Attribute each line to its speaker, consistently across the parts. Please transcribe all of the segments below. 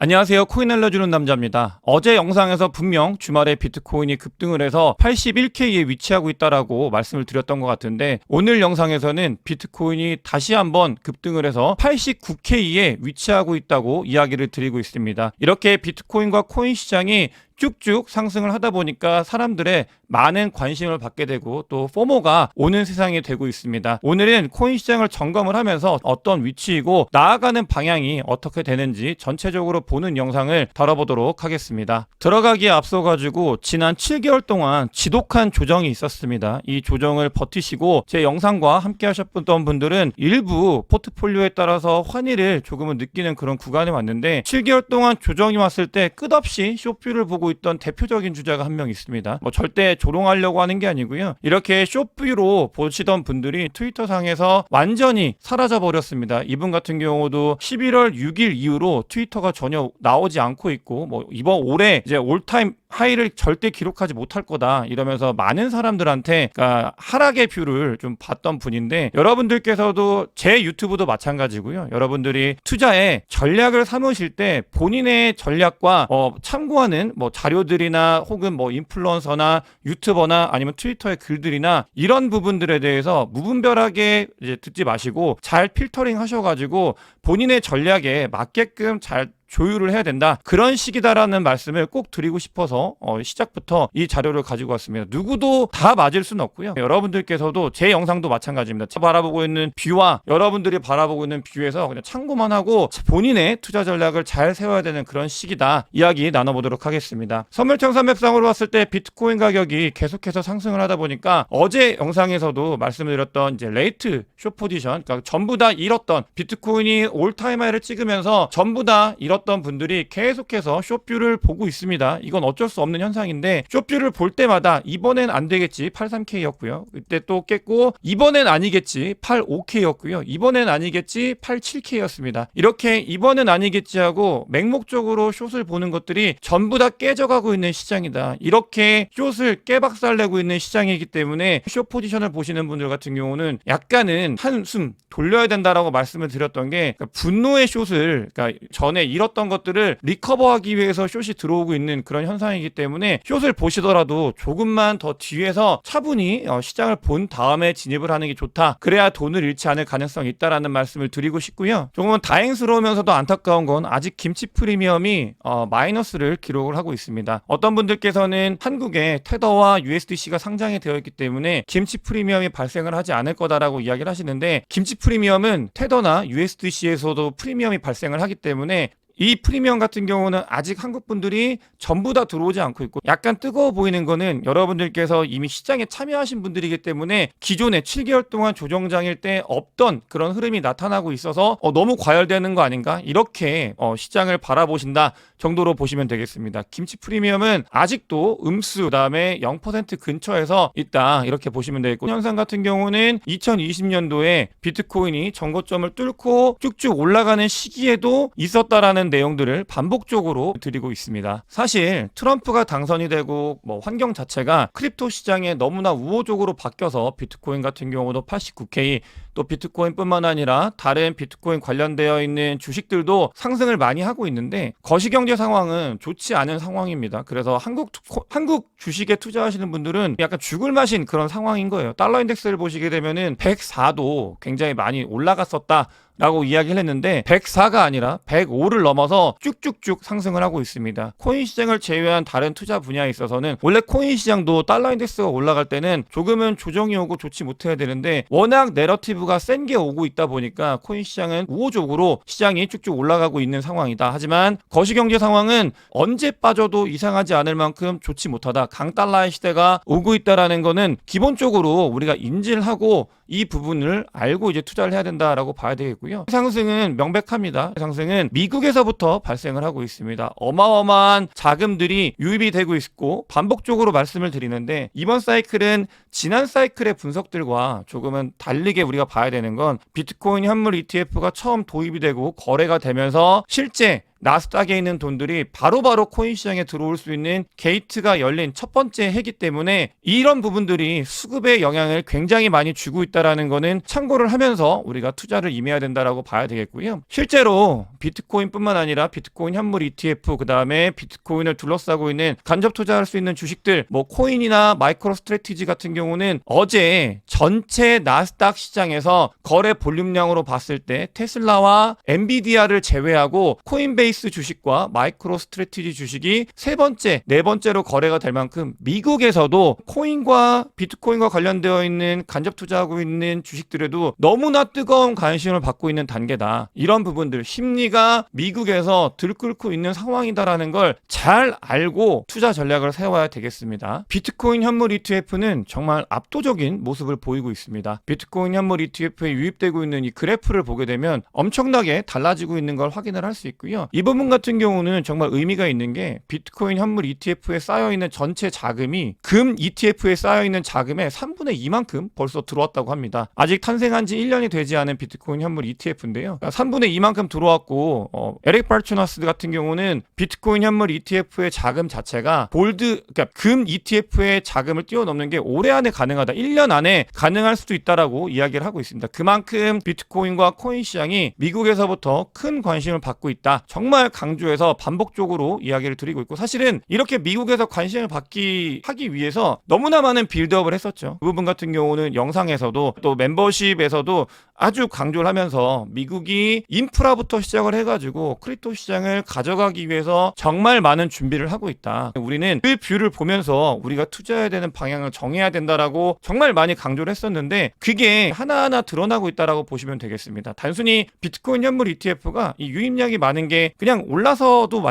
Speaker 1: 안녕하세요. 코인 알려주는 남자입니다. 어제 영상에서 분명 주말에 비트코인이 급등을 해서 81K에 위치하고 있다라고 말씀을 드렸던 것 같은데, 오늘 영상에서는 비트코인이 다시 한번 급등을 해서 89K에 위치하고 있다고 이야기를 드리고 있습니다. 이렇게 비트코인과 코인 시장이 쭉쭉 상승을 하다 보니까 사람들의 많은 관심을 받게 되고 또 포모가 오는 세상이 되고 있습니다. 오늘은 코인 시장을 점검을 하면서 어떤 위치이고 나아가는 방향이 어떻게 되는지 전체적으로 보는 영상을 다뤄보도록 하겠습니다. 들어가기에 앞서 가지고 지난 7개월 동안 지독한 조정이 있었습니다. 이 조정을 버티시고 제 영상과 함께 하셨던 분들은 일부 포트폴리오에 따라서 환희를 조금은 느끼는 그런 구간이 왔는데, 7개월 동안 조정이 왔을 때 끝없이 쇼뷰를 보고 있던 대표적인 주자가 한 명 있습니다. 절대 조롱하려고 하는 게 아니고요. 이렇게 쇼뷰로 보시던 분들이 트위터 상에서 완전히 사라져 버렸습니다. 이분 같은 경우도 11월 6일 이후로 트위터가 전혀 나오지 않고 있고, 이번 올해 이제 올타임 하이를 절대 기록하지 못할 거다 이러면서 많은 사람들한테 하락의 뷰를 좀 봤던 분인데, 여러분들께서도 제 유튜브도 마찬가지고요. 여러분들이 투자에 전략을 삼으실 때 본인의 전략과 참고하는 자료들이나 혹은 인플루언서나 유튜버나 아니면 트위터의 글들이나 이런 부분들에 대해서 무분별하게 이제 듣지 마시고 잘 필터링 하셔가지고 본인의 전략에 맞게끔 잘 조율을 해야 된다, 그런 시기다라는 말씀을 꼭 드리고 싶어서 시작부터 이 자료를 가지고 왔습니다. 누구도 다 맞을 수는 없고요. 여러분들께서도 제 영상도 마찬가지입니다. 제가 바라보고 있는 뷰와 여러분들이 바라보고 있는 뷰에서 그냥 참고만 하고 본인의 투자 전략을 잘 세워야 되는 그런 시기다, 이야기 나눠보도록 하겠습니다. 선물청산맥상으로 봤을 때 비트코인 가격이 계속해서 상승을 하다 보니까 어제 영상에서도 말씀을 드렸던 이제 레이트 숏 포지션, 그러니까 전부 다 잃었던, 비트코인이 올타임 하이를 찍으면서 전부 다 잃었던 분들이 계속해서 쇼뷰를 보고 있습니다. 이건 어쩔 수 없는 현상인데, 쇼뷰를 볼 때마다 이번엔 안 되겠지 83K였고요. 그때 또 깼고, 이번엔 아니겠지 85K였고요. 이번엔 아니겠지 87K였습니다. 이렇게 이번엔 아니겠지 하고 맹목적으로 숏을 보는 것들이 전부 다 깨져가고 있는 시장이다. 이렇게 숏을 깨박살내고 있는 시장이기 때문에 숏 포지션을 보시는 분들 같은 경우는 약간은 한숨 돌려야 된다라고 말씀을 드렸던 게, 분노의 숏을, 전에 잃었던 것들을 리커버하기 위해서 숏이 들어오고 있는 그런 현상이기 때문에 숏을 보시더라도 조금만 더 뒤에서 차분히 시장을 본 다음에 진입을 하는 게 좋다. 그래야 돈을 잃지 않을 가능성이 있다라는 말씀을 드리고 싶고요. 조금은 다행스러우면서도 안타까운 건 아직 김치 프리미엄이 마이너스를 기록을 하고 있습니다. 어떤 분들께서는 한국에 테더와 USDC가 상장이 되어 있기 때문에 김치 프리미엄이 발생을 하지 않을 거다라고 이야기를 하시는데, 김치 프리미엄은 테더나 USDC에서도 프리미엄이 발생을 하기 때문에 이 프리미엄 같은 경우는 아직 한국 분들이 전부 다 들어오지 않고 있고, 약간 뜨거워 보이는 거는 여러분들께서 이미 시장에 참여하신 분들이기 때문에 기존에 7개월 동안 조정장일 때 없던 그런 흐름이 나타나고 있어서 너무 과열되는 거 아닌가, 이렇게 시장을 바라보신다 정도로 보시면 되겠습니다. 김치 프리미엄은 아직도 음수 그다음에 0% 근처에서 있다, 이렇게 보시면 되겠고, 현상 같은 경우는 2020년도에 비트코인이 전고점을 뚫고 쭉쭉 올라가는 시기에도 있었다라는 내용들을 반복적으로 드리고 있습니다. 사실 트럼프가 당선이 되고 환경 자체가 크립토 시장에 너무나 우호적으로 바뀌어서 비트코인 같은 경우도 89K, 또 비트코인뿐만 아니라 다른 비트코인 관련되어 있는 주식들도 상승을 많이 하고 있는데, 거시경제 상황은 좋지 않은 상황입니다. 그래서 한국 주식에 투자하시는 분들은 약간 죽을 맛인 그런 상황인 거예요. 달러 인덱스를 보시게 되면은 104도 굉장히 많이 올라갔었다 라고 이야기를 했는데 104가 아니라 105를 넘어서 쭉쭉쭉 상승을 하고 있습니다. 코인 시장을 제외한 다른 투자 분야에 있어서는 원래 코인 시장도 달러 인덱스가 올라갈 때는 조금은 조정이 오고 좋지 못해야 되는데, 워낙 내러티브가 센 게 오고 있다 보니까 코인 시장은 우호적으로 시장이 쭉쭉 올라가고 있는 상황이다. 하지만 거시경제 상황은 언제 빠져도 이상하지 않을 만큼 좋지 못하다, 강달러의 시대가 오고 있다라는 거는 기본적으로 우리가 인지를 하고 이 부분을 알고 이제 투자를 해야 된다라고 봐야 되겠고요. 상승은 명백합니다. 상승은 미국에서부터 발생을 하고 있습니다. 어마어마한 자금들이 유입이 되고 있고, 반복적으로 말씀을 드리는데 이번 사이클은 지난 사이클의 분석들과 조금은 다르게 우리가 봐야 되는 건, 비트코인 현물 ETF가 처음 도입이 되고 거래가 되면서 실제 나스닥에 있는 돈들이 바로바로 코인 시장에 들어올 수 있는 게이트가 열린 첫 번째 해기 때문에 이런 부분들이 수급에 영향을 굉장히 많이 주고 있다라는 거는 참고를 하면서 우리가 투자를 임해야 된다라고 봐야 되겠고요. 실제로 비트코인뿐만 아니라 비트코인 현물 ETF, 그다음에 비트코인을 둘러싸고 있는 간접 투자할 수 있는 주식들, 뭐 코인이나 마이크로 스트래티지 같은 경우는 어제 전체 나스닥 시장에서 거래 볼륨량으로 봤을 때 테슬라와 엔비디아를 제외하고 코인베이스 주식과 마이크로 스트래티지 주식이 세 번째, 네 번째로 거래가 될 만큼 미국에서도 코인과 비트코인과 관련되어 있는 간접 투자하고 있는 주식들에도 너무나 뜨거운 관심을 받고 있는 단계다. 이런 부분들, 심리가 미국에서 들끓고 있는 상황이다라는 걸 잘 알고 투자 전략을 세워야 되겠습니다. 비트코인 현물 ETF는 정말 압도적인 모습을 보이고 있습니다. 비트코인 현물 ETF에 유입되고 있는 이 그래프를 보게 되면 엄청나게 달라지고 있는 걸 확인을 할 수 있고요. 이 부분 같은 경우는 정말 의미가 있는 게 비트코인 현물 ETF에 쌓여있는 전체 자금이 금 ETF에 쌓여있는 자금의 3분의 2만큼 벌써 들어왔다고 합니다. 아직 탄생한 지 1년이 되지 않은 비트코인 현물 ETF인데요. 3분의 2만큼 들어왔고 에릭 발추나스 같은 경우는 비트코인 현물 ETF의 자금 자체가 그러니까 금 ETF의 자금을 뛰어넘는 게 올해 안에 가능하다. 1년 안에 가능할 수도 있다라고 이야기를 하고 있습니다. 그만큼 비트코인과 코인 시장이 미국에서부터 큰 관심을 받고 있다. 정말 강조해서 반복적으로 이야기를 드리고 있고, 사실은 이렇게 미국에서 관심을 하기 위해서 너무나 많은 빌드업을 했었죠. 그 부분 같은 경우는 영상에서도 또 멤버십에서도 아주 강조를 하면서 미국이 인프라부터 시작을 해가지고 크립토 시장을 가져가기 위해서 정말 많은 준비를 하고 있다. 우리는 그 뷰를 보면서 우리가 투자해야 되는 방향을 정해야 된다라고 정말 많이 강조를 했었는데 그게 하나하나 드러나고 있다라고 보시면 되겠습니다. 단순히 비트코인 현물 ETF가 이 유입량이 많은 게 그냥 올라서도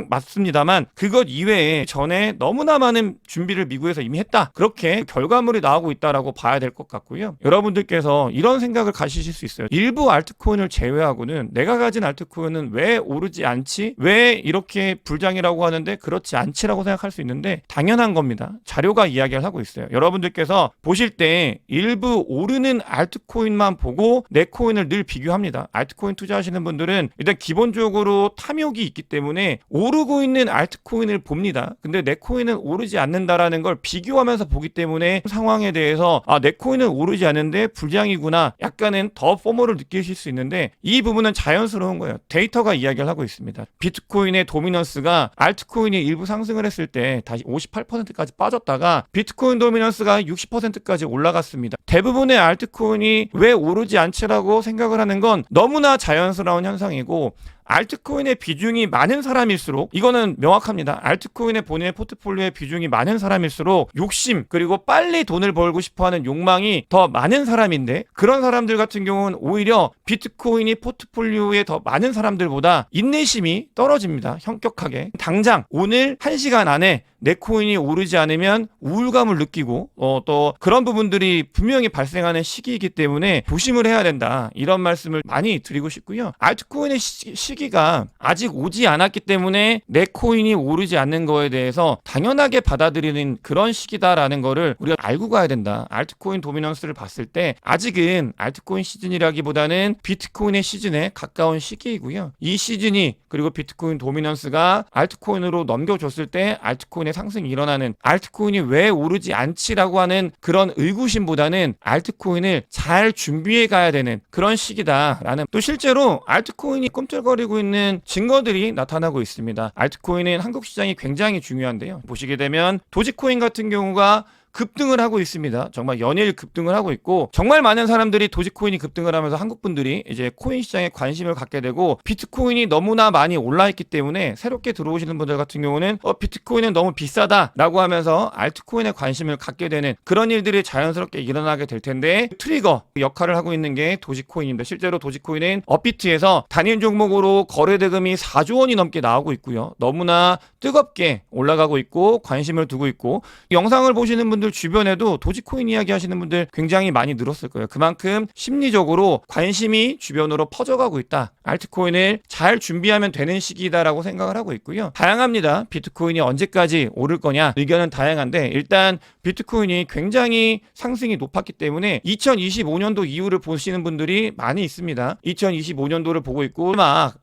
Speaker 1: 맞습니다만 그것 이외에 전에 너무나 많은 준비를 미국에서 이미 했다. 그렇게 결과물이 나오고 있다라고 봐야 될 것 같고요. 여러분들께서 이런 생각을 가지실 수 있어요. 일부 알트코인을 제외하고는 내가 가진 알트코인은 왜 오르지 않지? 왜 이렇게 불장이라고 하는데 그렇지 않지라고 생각할 수 있는데 당연한 겁니다. 자료가 이야기를 하고 있어요. 여러분들께서 보실 때 일부 오르는 알트코인만 보고 내 코인을 늘 비교합니다. 알트코인 투자하시는 분들은 일단 기본적으로 탐욕이 있기 때문에 오르고 있는 알트코인을 봅니다. 근데 내 코인은 오르지 않는다라는 걸 비교하면서 보기 때문에 상황에 대해서 내 코인은 오르지 않는데 불장이구나, 약간은 더 포모를 느끼실 수 있는데 이 부분은 자연스러운 거예요. 데이터가 이야기를 하고 있습니다. 비트코인의 도미넌스가 알트코인이 일부 상승을 했을 때 다시 58%까지 빠졌다가 비트코인 도미넌스가 60%까지 올라갔습니다. 대부분의 알트코인이 왜 오르지 않지라고 생각을 하는 건 너무나 자연스러운 현상이고, 알트코인의 비중이 많은 사람일수록 이거는 명확합니다. 알트코인의 본인의 포트폴리오의 비중이 많은 사람일수록 욕심, 그리고 빨리 돈을 벌고 싶어하는 욕망이 더 많은 사람인데, 그런 사람들 같은 경우는 오히려 비트코인이 포트폴리오에 더 많은 사람들보다 인내심이 떨어집니다. 현격하게. 당장 오늘 1시간 안에 내 코인이 오르지 않으면 우울감을 느끼고 또 그런 부분들이 분명히 발생하는 시기이기 때문에 조심을 해야 된다. 이런 말씀을 많이 드리고 싶고요. 알트코인의 시기가 아직 오지 않았기 때문에 내 코인이 오르지 않는 거에 대해서 당연하게 받아들이는 그런 시기다라는 거를 우리가 알고 가야 된다. 알트코인 도미넌스를 봤을 때 아직은 알트코인 시즌이라기보다는 비트코인의 시즌에 가까운 시기이고요. 이 시즌이 그리고 비트코인 도미넌스가 알트코인으로 넘겨줬을 때 알트코인의 상승이 일어나는, 알트코인이 왜 오르지 않지라고 하는 그런 의구심보다는 알트코인을 잘 준비해 가야 되는 그런 시기다라는, 또 실제로 알트코인이 꿈틀거리고 있는 증거들이 나타나고 있습니다. 알트코인은 한국 시장이 굉장히 중요한데요. 보시게 되면 도지코인 같은 경우가 급등을 하고 있습니다. 정말 연일 급등을 하고 있고, 정말 많은 사람들이 도지코인이 급등을 하면서 한국 분들이 이제 코인 시장에 관심을 갖게 되고, 비트코인이 너무나 많이 올라있기 때문에 새롭게 들어오시는 분들 같은 경우는 비트코인은 너무 비싸다라고 하면서 알트코인에 관심을 갖게 되는 그런 일들이 자연스럽게 일어나게 될 텐데, 트리거 역할을 하고 있는 게 도지코인입니다. 실제로 도지코인은 업비트에서 단일 종목으로 거래 대금이 4조 원이 넘게 나오고 있고요. 너무나 뜨겁게 올라가고 있고 관심을 두고 있고, 영상을 보시는 분들 여러분들 주변에도 도지코인 이야기 하시는 분들 굉장히 많이 늘었을 거예요. 그만큼 심리적으로 관심이 주변으로 퍼져가고 있다. 알트코인을 잘 준비하면 되는 시기다라고 생각을 하고 있고요. 다양합니다. 비트코인이 언제까지 오를 거냐 의견은 다양한데 일단 비트코인이 굉장히 상승이 높았기 때문에 2025년도 이후를 보시는 분들이 많이 있습니다. 2025년도를 보고 있고 막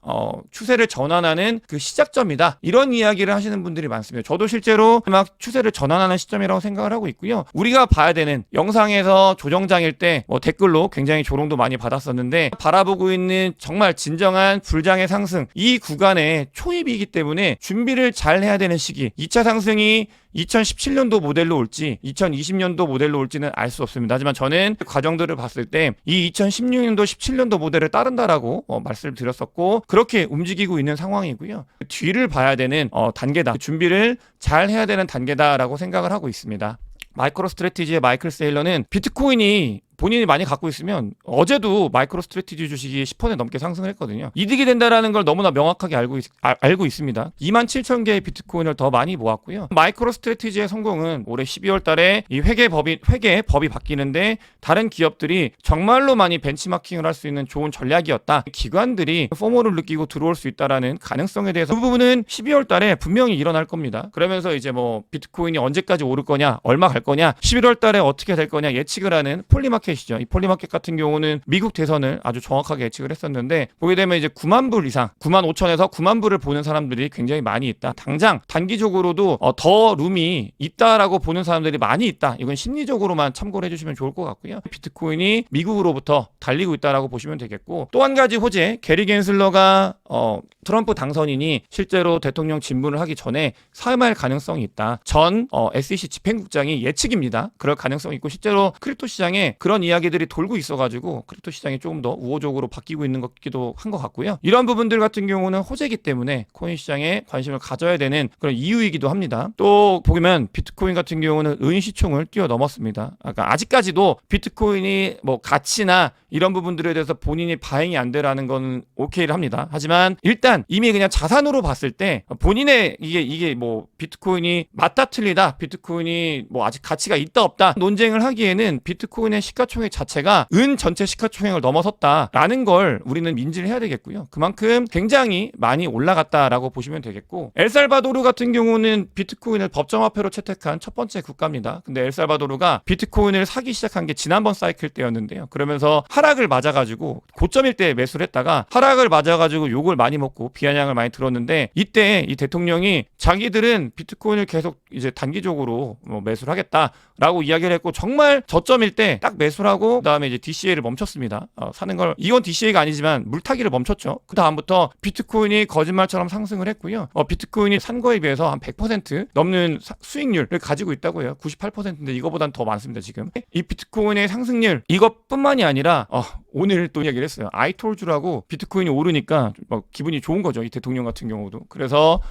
Speaker 1: 추세를 전환하는 그 시작점이다. 이런 이야기를 하시는 분들이 많습니다. 저도 실제로 막 추세를 전환하는 시점이라고 생각을 하고 있고요. 우리가 봐야 되는 영상에서 조정장일 때 댓글로 굉장히 조롱도 많이 받았었는데 바라보고 있는 정말 진정한 불장의 상승 이 구간에 초입이기 때문에 준비를 잘 해야 되는 시기 2차 상승이 2017년도 모델로 올지 2020년도 모델로 올지는 알 수 없습니다. 하지만 저는 과정들을 봤을 때 이 2016년도 17년도 모델을 따른다라고 말씀을 드렸었고 그렇게 움직이고 있는 상황이고요. 뒤를 봐야 되는 단계다. 준비를 잘 해야 되는 단계다라고 생각을 하고 있습니다. 마이크로 스트래티지의 마이클 세일러는 비트코인이 본인이 많이 갖고 있으면 어제도 마이크로 스트래티지 주식이 10% 넘게 상승을 했거든요. 이득이 된다라는 걸 너무나 명확하게 알고 있습니다. 27,000개의 비트코인을 더 많이 모았고요. 마이크로 스트래티지의 성공은 올해 12월 달에 이 회계 법이 바뀌는데 다른 기업들이 정말로 많이 벤치마킹을 할 수 있는 좋은 전략이었다. 기관들이 포모를 느끼고 들어올 수 있다라는 가능성에 대해서 그 부분은 12월 달에 분명히 일어날 겁니다. 그러면서 이제 비트코인이 언제까지 오를 거냐, 얼마 갈 거냐, 11월 달에 어떻게 될 거냐 예측을 하는 폴리마켓이죠. 이 폴리마켓 같은 경우는 미국 대선을 아주 정확하게 예측을 했었는데 보게 되면 이제 9만 불 이상 9만 5천에서 9만 불을 보는 사람들이 굉장히 많이 있다. 당장 단기적으로도 더 룸이 있다라고 보는 사람들이 많이 있다. 이건 심리적으로만 참고를 해주시면 좋을 것 같고요. 비트코인이 미국으로부터 달리고 있다라고 보시면 되겠고 또 한 가지 호재 게리 겐슬러가 트럼프 당선인이 실제로 대통령 진문을 하기 전에 사임할 가능성이 있다. 전 SEC 집행국장이 예측입니다. 그럴 가능성이 있고 실제로 크립토 시장에 그런 이야기들이 돌고 있어가지고 크립토 시장이 조금 더 우호적으로 바뀌고 있는 것 같기도 한 것 같고요. 이런 부분들 같은 경우는 호재이기 때문에 코인 시장에 관심을 가져야 되는 그런 이유이기도 합니다. 또 보면 비트코인 같은 경우는 은시총을 뛰어넘었습니다. 그러니까 아직까지도 비트코인이 가치나 이런 부분들에 대해서 본인이 바잉이 안 되라는 건 오케이를 합니다. 하지만 일단 이미 그냥 자산으로 봤을 때 본인의 이게 비트코인이 맞다 틀리다 비트코인이 아직 가치가 있다 없다 논쟁을 하기에는 비트코인의 시가총액 자체가 은 전체 시가총액을 넘어섰다라는 걸 우리는 인지를 해야 되겠고요. 그만큼 굉장히 많이 올라갔다라고 보시면 되겠고 엘살바도르 같은 경우는 비트코인을 법정화폐로 채택한 첫 번째 국가입니다. 근데 엘살바도르가 비트코인을 사기 시작한 게 지난번 사이클 때였는데요. 그러면서 하락을 맞아가지고 고점일 때 매수를 했다가 하락을 맞아가지고 욕을 많이 먹고 비아냥을 많이 들었는데 이때 이 대통령이 자기들은 비트코인을 계속 이제 단기적으로 매수를 하겠다라고 이야기를 했고 정말 저점일 때 딱 매수를 하고 그다음에 이제 DCA를 멈췄습니다. 사는 걸 이건 DCA가 아니지만 물타기를 멈췄죠. 그 다음부터 비트코인이 거짓말처럼 상승을 했고요. 비트코인이 산 거에 비해서 한 100% 넘는 수익률을 가지고 있다고 해요. 98%인데 이거보단 더 많습니다. 지금 이 비트코인의 상승률 이것뿐만이 아니라 오늘 또 이야기를 했어요. 아이톨주라고 비트코인이 오르니까 기분이 좋은 거죠. 이 대통령 같은 경우도. 그래서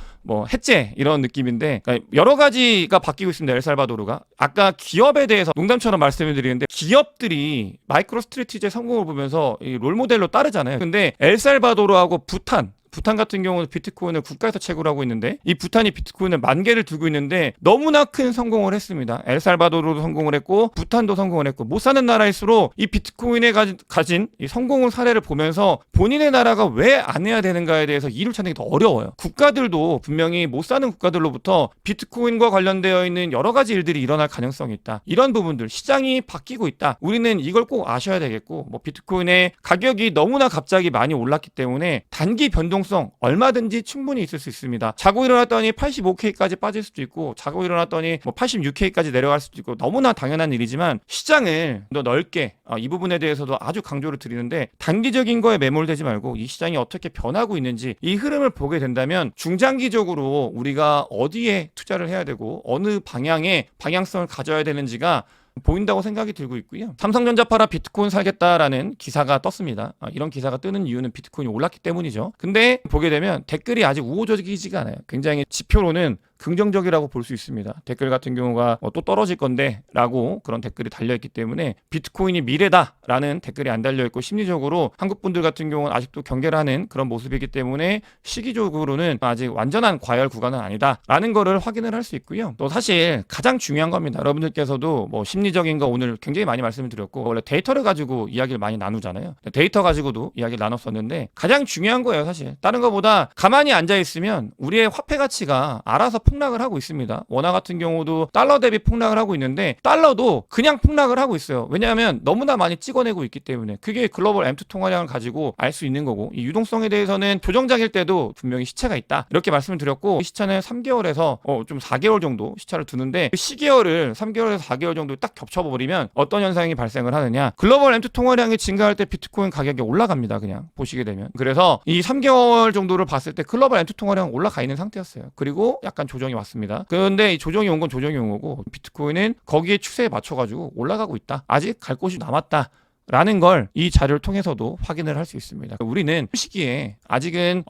Speaker 1: 해제 이런 느낌인데 그러니까 여러 가지가 바뀌고 있습니다. 엘살바도르가. 아까 기업에 대해서 농담처럼 말씀을 드리는데 기업들이 마이크로 스트래티지의 성공을 보면서 이 롤모델로 따르잖아요. 근데 엘살바도르하고 부탄 같은 경우는 비트코인을 국가에서 채굴 하고 있는데 이 부탄이 비트코인을 10,000개를 두고 있는데 너무나 큰 성공을 했습니다. 엘살바도르도 성공을 했고 부탄도 성공을 했고 못 사는 나라일수록 이 비트코인에 가진 이 성공을 사례를 보면서 본인의 나라가 왜 안 해야 되는가에 대해서 이유를 찾는 게 더 어려워요. 국가들도 분명히 못 사는 국가들로부터 비트코인과 관련되어 있는 여러 가지 일들이 일어날 가능성이 있다. 이런 부분들 시장이 바뀌고 있다. 우리는 이걸 꼭 아셔야 되겠고 비트코인의 가격이 너무나 갑자기 많이 올랐기 때문에 단기 변동 얼마든지 충분히 있을 수 있습니다. 자고 일어났더니 85K까지 빠질 수도 있고 자고 일어났더니 86K까지 내려갈 수도 있고 너무나 당연한 일이지만 시장을 더 넓게 이 부분에 대해서도 아주 강조를 드리는데 단기적인 거에 매몰되지 말고 이 시장이 어떻게 변하고 있는지 이 흐름을 보게 된다면 중장기적으로 우리가 어디에 투자를 해야 되고 어느 방향의 방향성을 가져야 되는지가 보인다고 생각이 들고 있고요. 삼성전자 팔아 비트코인 살겠다라는 기사가 떴습니다. 이런 기사가 뜨는 이유는 비트코인이 올랐기 때문이죠. 근데 보게 되면 댓글이 아직 우호적이지가 않아요. 굉장히 지표로는 긍정적이라고 볼 수 있습니다. 댓글 같은 경우가 또 떨어질 건데 라고 그런 댓글이 달려있기 때문에 비트코인이 미래다라는 댓글이 안 달려있고 심리적으로 한국 분들 같은 경우는 아직도 경계를 하는 그런 모습이기 때문에 시기적으로는 아직 완전한 과열 구간은 아니다라는 거를 확인을 할 수 있고요. 또 사실 가장 중요한 겁니다. 여러분들께서도 뭐 심리적인 거 오늘 굉장히 많이 말씀을 드렸고 원래 데이터를 가지고 이야기를 많이 나누잖아요. 데이터 가지고도 이야기를 나눴었는데 가장 중요한 거예요. 사실 다른 거보다 가만히 앉아 있으면 우리의 화폐 가치가 알아서 폭락을 하고 있습니다. 원화 같은 경우도 달러 대비 폭락을 하고 있는데 달러도 그냥 폭락을 하고 있어요. 왜냐하면 너무나 많이 찍어내고 있기 때문에 그게 글로벌 M2 통화량을 가지고 알 수 있는 거고 이 유동성에 대해서는 조정장일 때도 분명히 시차가 있다 이렇게 말씀을 드렸고 이 시차는 3개월에서 좀 4개월 정도 시차를 두는데 그 시계열을 3개월에서 4개월 정도 딱 겹쳐버리면 어떤 현상이 발생을 하느냐 글로벌 M2 통화량이 증가할 때 비트코인 가격이 올라갑니다. 그냥 보시게 되면 그래서 이 3개월 정도를 봤을 때 글로벌 M2 통화량은 올라가 있는 상태였어요. 그리고 약간 조정이 왔습니다. 그런데 이 조정이 온 건 조정이 온 거고 비트코인은 거기에 추세에 맞춰가지고 올라가고 있다. 아직 갈 곳이 남았다. 라는 걸 이 자료를 통해서도 확인을 할 수 있습니다. 우리는 시기에 아직은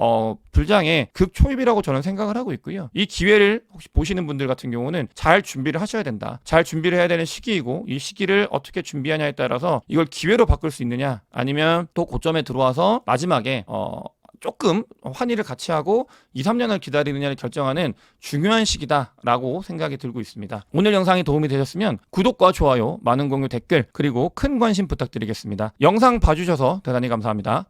Speaker 1: 불장의 극초입이라고 저는 생각을 하고 있고요. 이 기회를 혹시 보시는 분들 같은 경우는 잘 준비를 하셔야 된다. 잘 준비를 해야 되는 시기이고 이 시기를 어떻게 준비하냐에 따라서 이걸 기회로 바꿀 수 있느냐 아니면 또 고점에 들어와서 마지막에 조금 환희를 같이 하고 2, 3년을 기다리느냐를 결정하는 중요한 시기다라고 생각이 들고 있습니다. 오늘 영상이 도움이 되셨으면 구독과 좋아요, 많은 공유, 댓글 그리고 큰 관심 부탁드리겠습니다. 영상 봐주셔서 대단히 감사합니다.